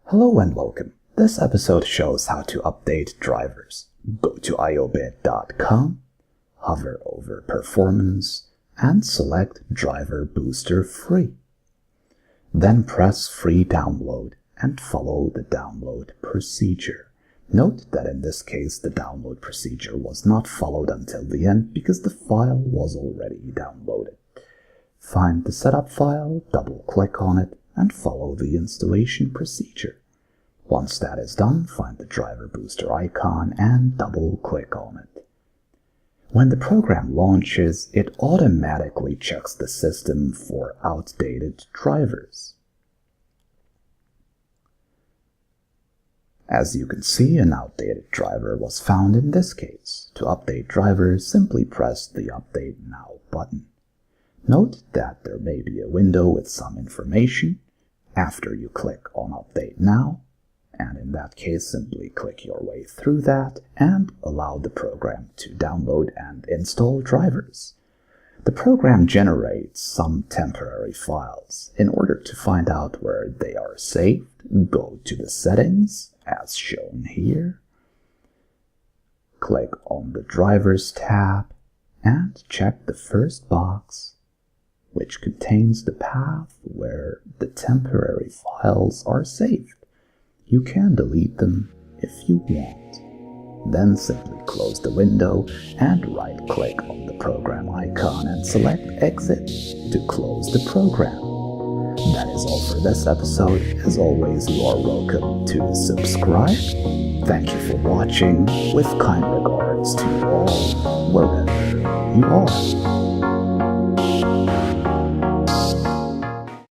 Hello and welcome. This episode shows how to update drivers. Go to iobit.com, hover over Performance, and select Driver Booster Free. Then press Free Download and follow the download procedure. Note that in this case the download procedure was not followed until the end because the file was already downloaded. Find the setup file, double-click on it, and follow the installation procedure. Once that is done, find the driver booster icon and double-click on it. When the program launches, it automatically checks the system for outdated drivers. As you can see, an outdated driver was found in this case. To update drivers, simply press the Update Now button. Note that there may be a window with some information. After you click on Update Now, and in that case simply click your way through that and allow the program to download and install drivers. The program generates some temporary files. In order to find out where they are saved, go to the Settings, as shown here. Click on the Drivers tab and check the first box, which contains the path where the temporary files are saved. You can delete them if you want. Then simply close the window and right-click on the program icon and select Exit to close the program. That is all for this episode. As always, you are welcome to subscribe. Thank you for watching. With kind regards to you all, wherever you are.